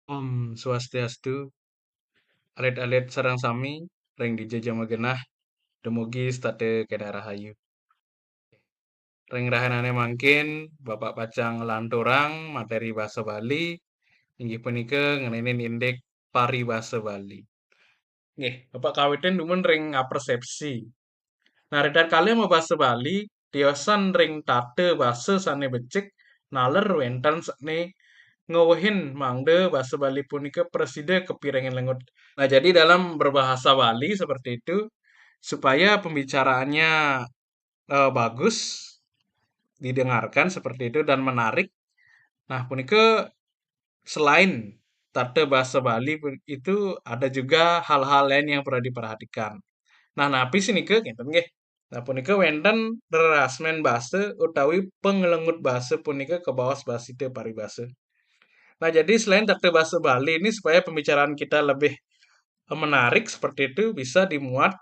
Om Swastiastu, alit-alit sareng sami, ring dijajah genah, dumugi state Kedah Rahayu. Ring rahanane mangkin, Bapak Pacang lanturang materi basa Bali, inggih punika ngenenin indek paribasa Bali. Nggih, Bapak kawitin dumun ring ngapersepsi. Nah, redar kali mau basa Bali, tiosan ring tate basa sane becik, naler wenten sakne ngewehin mangde basa Bali punika preside kepirengan lengut. Nah, jadi dalam berbahasa Bali seperti itu, supaya pembicaraannya bagus, didengarkan seperti itu dan menarik. Nah, punika selain tata bahasa Bali itu ada juga hal-hal lain yang perlu diperhatikan. Nah, napi sini ke gitu nggih. Nah, punika wenten rerasmen basa utawi pengelengut basa punika ke bawah basa itu paribasa. Nah, jadi selain tata bahasa Bali ini supaya pembicaraan kita lebih menarik seperti itu bisa dimuat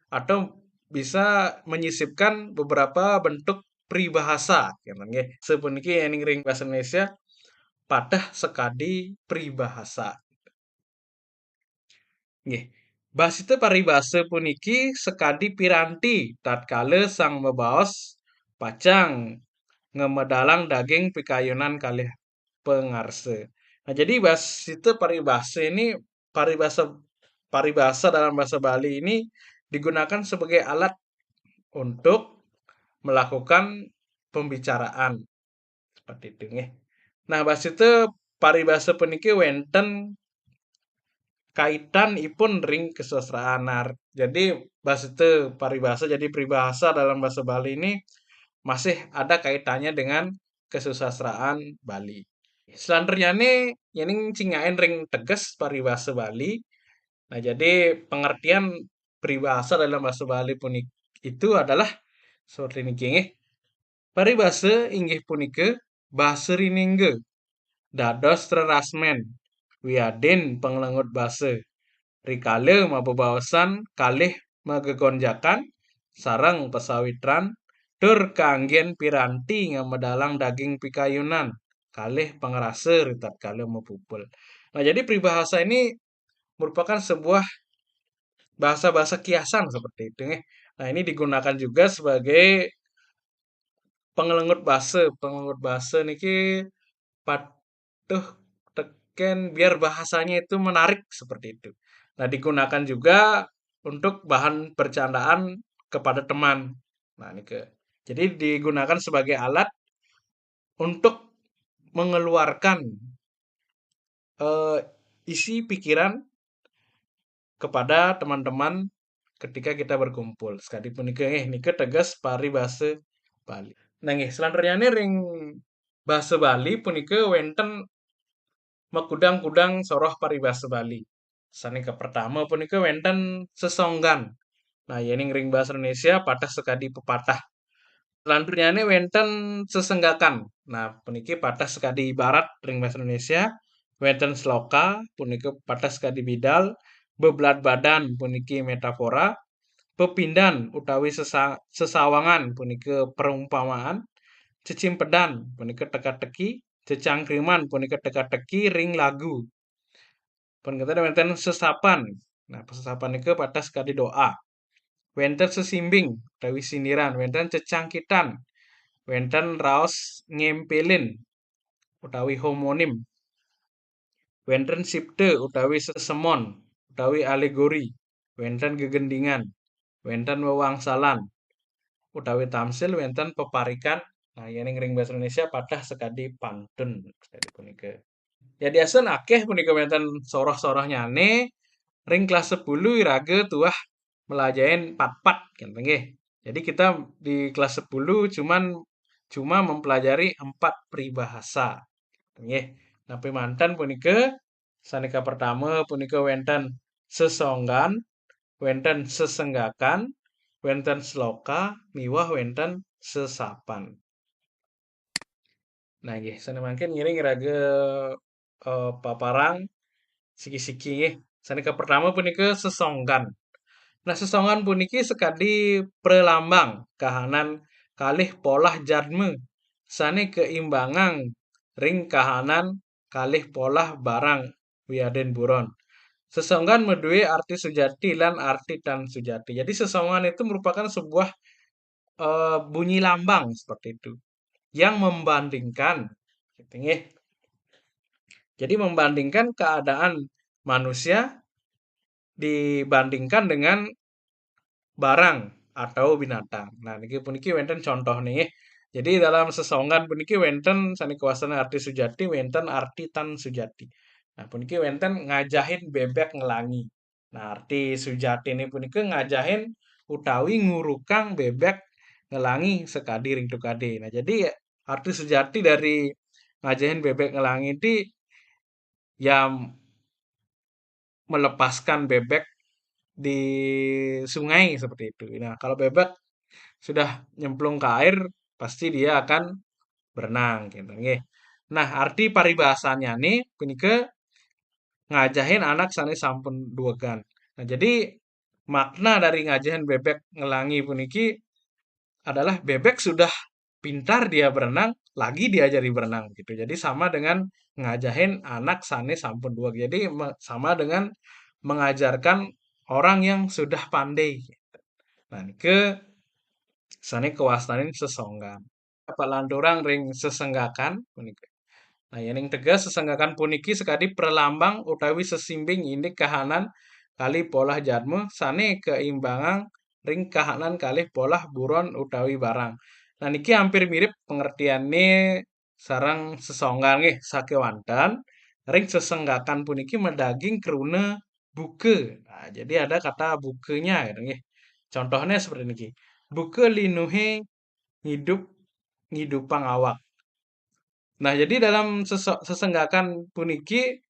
atau bisa menyisipkan beberapa bentuk peribahasa gitu nggih. Sepuniki ening ring bahasa Indonesia padah sekadi peribahasa. Nggih. Basite paribasa puniki sekadi piranti tatkala sang mebaos pacang ngemedalang daging pikayunan kalih pengarse. Nah, jadi basite paribasa ini paribasa paribasa dalam bahasa Bali ini digunakan sebagai alat untuk melakukan pembicaraan seperti itu nggih. Nah, basite paribasa puniki wenten kaitan ipun ring kesusastraan. Nah, jadi basite paribasa jadi peribahasa dalam bahasa Bali ini masih ada kaitannya dengan kesusastraan Bali. Selanjutnya yening cingain ring tegas paribasa Bali. Nah, jadi pengertian peribahasa dalam bahasa Bali pun itu adalah seperti ini nggih. Paribasa inggih punika basa rinengge dados rerasmen wiadin penglengut basa rikale mabebaosan kalih magegonjakan sareng pesawitran tur kaanggen piranti ngamedalang daging pikayunan kalih pangrase ritat kale mapupul. Nah, jadi peribahasa ini merupakan sebuah bahasa-bahasa kiasan seperti itu nih. Nah, ini digunakan juga sebagai pengelengut basa. Pengelengut basa niki patuh teken biar bahasanya itu menarik seperti itu. Nah, digunakan juga untuk bahan bercandaan kepada teman. Nah, ini ke. Jadi digunakan sebagai alat untuk mengeluarkan eh, isi pikiran kepada teman-teman ketika kita berkumpul. Sekali punika nike tegas paribase Bali. Nah, nggih selanjutnya ini ring bahasa Bali punika wenten makudang-kudang soroh paribasa Bali. Sanika pertama punika wenten sesonggan. Nah, yening ring bahasa Indonesia patah sekadi pepatah. Selanjutnya ini wenten sesenggakan. Nah, puniki patah sekadi barat ring bahasa Indonesia. Wenten sloka puniki patah sekadi bidal. Bebelat badan puniki metafora. Pepindan utawi sesawangan puniki perumpamaan. Cecimpedan puniki teka-teki. Cecangkriman puniki teka-teki ring lagu. Pun kita wenten sesapan. Nah, sesapan itu patah sekali doa. Wenten sesimbing, utawi sindiran. Wenten cecangkitan. Wenten raos ngempelin, utawi homonim. Wenten sipte, utawi sesemon, utawi alegori. Wenten gegendingan. Wenten wewangsalan, utawi tamsil. Wenten peparikan. Nah, yang ring bahasa Indonesia patah sekadi pantun. Sekadi punika. Ya diasen akeh punika wenten soroh-soroh nyane ring kelas 10 irage tuah melajain pat-pat kan nggih. Jadi kita di kelas 10 cuma mempelajari 4 peribahasa nggih. Nah, pimantan punika sanika pertama punika wenten sesonggan, wenten sesenggakan, wenten sloka, miwah wenten sesapan. Nah, nggih sanemangken ngiring irage paparang siki-siki nggih. Sanika pertama punika sesonggan. Nah, sesongan puniki sekadi prelambang kahanan kalih polah jadme sane keimbangan ring kahanan kalih polah barang wiaden buron. Sesongan medue arti sujati lan arti tan sujati. Jadi sesongan itu merupakan sebuah bunyi lambang seperti itu yang membandingkan gitu nggih. Jadi membandingkan keadaan manusia dibandingkan dengan barang atau binatang. Nah, niki puniki wenten contoh nih. Jadi dalam sesongan puniki wenten sani kuasana arti sujati, wenten arti tan sujati. Nah, puniki wenten ngajahin bebek ngelangi. Nah, arti sujati ini puniki ngajahin utawi ngurukang bebek ngelangi sekadi ring tukade. Nah, jadi arti sujati dari ngajahin bebek ngelangi itu yang melepaskan bebek di sungai seperti itu. Nah, kalau bebek sudah nyemplung ke air, pasti dia akan berenang gitu nggih. Nah, arti paribasanya nih punike ngajahin anak sane sampun duwegan. Nah, jadi makna dari ngajahin bebek ngelangi puniki adalah bebek sudah pintar dia berenang, lagi diajari berenang gitu. Jadi sama dengan ngajahin anak sane sampun duweg. Jadi sama dengan mengajarkan orang yang sudah pandai. Nah, ke sane kewastanin sesonggan. Palanturang ring sesenggakan puniki. Nah, yening tegas sesenggakan puniki sekadi prelambang utawi sesimbing ini kahanan kali polah jadme sane keimbangan ring kahanan kali polah buron utawi barang. Nah, niki hampir mirip pengertiannya sarang sesonggan nggih sakewanten ring sesenggakan puniki medaging keruna buke. Nah, jadi ada kata bukenya gitu nggih. Contohnya seperti niki. Buke linuhe hidup ngidupang awak. Nah, jadi dalam sesenggakan puniki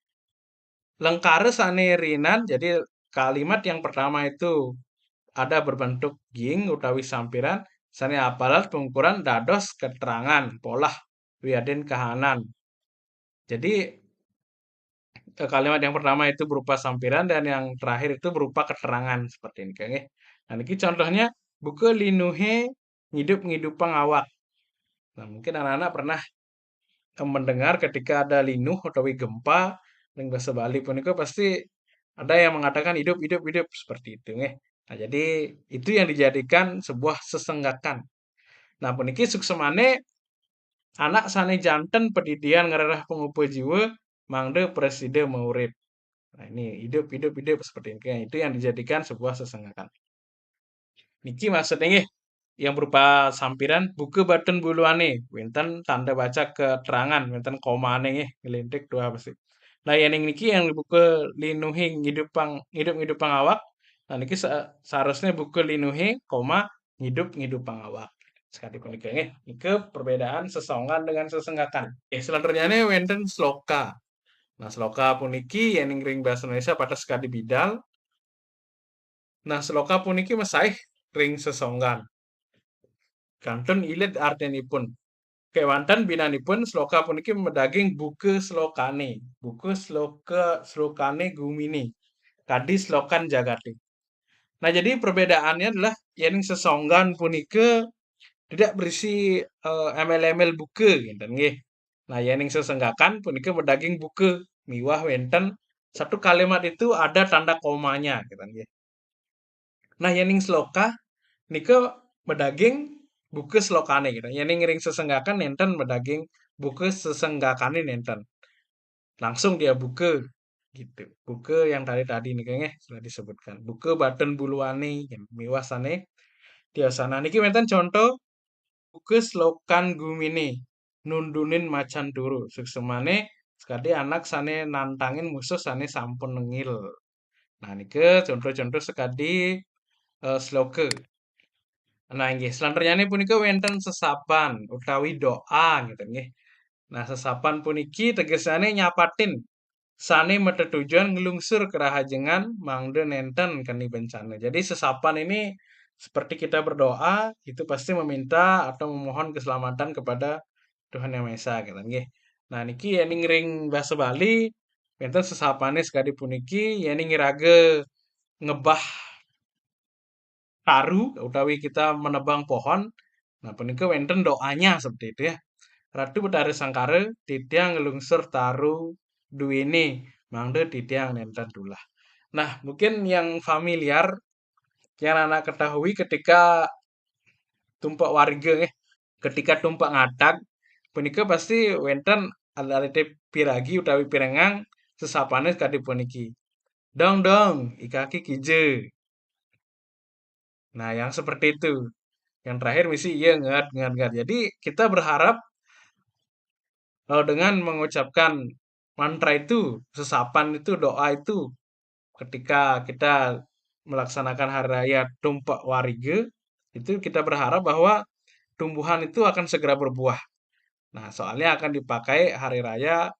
lengkare sane rinan, jadi kalimat yang pertama itu ada berbentuk ging utawi sampiran, sane apalat pengukuran dados keterangan polah wiaden kahanan. Jadi kalimat yang pertama itu berupa sampiran dan yang terakhir itu berupa keterangan seperti ini. Oke. Nah, ini contohnya buku linuhe ngidup ngidupang awak. Nah, mungkin anak-anak pernah mendengar ketika ada linuh atau gempa ning bahasa Bali punika pasti ada yang mengatakan hidup hidup hidup seperti itu nggih. Nah, jadi itu yang dijadikan sebuah sesenggakan. Nah, puniki suksemane anak sane janten pedidian ngarerah pengupu jiwa mangde preside maurip. Nah, ini hidup hidup hidup seperti ini. Nah, itu yang dijadikan sebuah sesenggakan. Niki maksudnya nggih yang berupa sampiran buku button buluane winten tanda baca keterangan winten komane nggih ngelintik dua pasti. Nah, yang niki yang buku linuhi hidup ngidupang awak. Nah, niki seharusnya buku linuhi koma ngidupang awak. Sekali punika nggih. Niki perbedaan sesongan dengan sesenggakan. Selanjutnya ini wenten sloka. Nah, sloka puniki yang ring bahasa Indonesia pada sekali bidal. Nah, sloka puniki mesaih ring sesonggan. Kanten ilit artenipun. Kewanten binanipun sloka puniki medaging buke slokane. Buke slokane gumini. Kadi slokan jagati. Nah, jadi perbedaannya adalah yang sesonggan punike tidak berisi ML-ML buke gitu nggih. Nah, yang sesenggakan punike medaging buke miwah wenten satu kalimat itu ada tanda komanya gitu nggih. Nah, yang sloka nike medaging buke slokane gitu. Yang ngiring sesenggakan nenten medaging buke sesenggakane nenten. Langsung dia buke gitu. Buke yang tadi nih kayaknya sudah disebutkan. Buke baten buluane yang miwasane tiasana niki wenten contoh buke slokan gumine nundunin macan turu. Suksemane sekali anak sane nantangin musuh sane sampun nengil. Nah, niki contoh-contoh sekali sloke. Nah, nggih, selanjutnya punika wenten sesapan utawi doa gitu nggih. Nah, sesapan puniki tegesane nyapatin sane metetujuan ngelungsur kerahajengan mangde nenten keni bencana. Jadi sesapan ini seperti kita berdoa itu pasti meminta atau memohon keselamatan kepada Tuhan Yang Maha Esa gitu nggih. Nah, niki yen ring basa Bali wenten sesapane sekali puniki yen ngirage ngebah taru utawi kita menebang pohon. Nah, punika wonten doanya seperti itu ya. Ratu Betari Sangkare titiang ngelungsur taru duwini mangde titiang nenten tulah. Nah, mungkin yang familiar yang anak ketahui ketika tumpak warga ketika tumpak ngadag punika pasti wonten alalite piragi utawi pirengang sesapane kadipuniki. Dong dong, ikaki kije. Nah, yang seperti itu. Yang terakhir misi iya ngat ngat ngat. Jadi kita berharap dengan mengucapkan mantra itu, sesapan itu, doa itu ketika kita melaksanakan hari raya Tumpak Warige, itu kita berharap bahwa tumbuhan itu akan segera berbuah. Nah, soalnya akan dipakai hari raya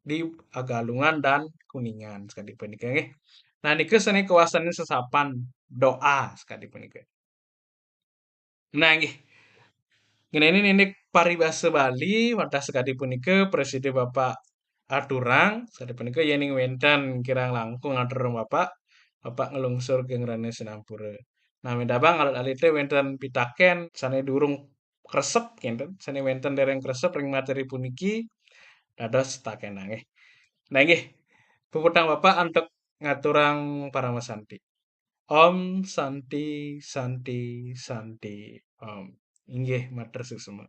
di Agalungan dan Kuningan sekali punika nggih. Nah, niki seni kawasan sesapan doa sekali punika. Nah, nggih. Ngene paribase Bali wadah sekali punika Presiden Bapak Aturang sekali punika yening wenten kirang langkung atur Bapak Bapak ngelungsur ke ngrene Sinampura. Nah, medabang alat alite wenten pitaken sane durung kresep kinten sane wenten dereng kresep ring materi puniki dados takenang nggih. Nah, nggih. Peputang Bapak untuk ngaturang para masanti. Om Santi Santi Santi Om. Inggih matur suksema.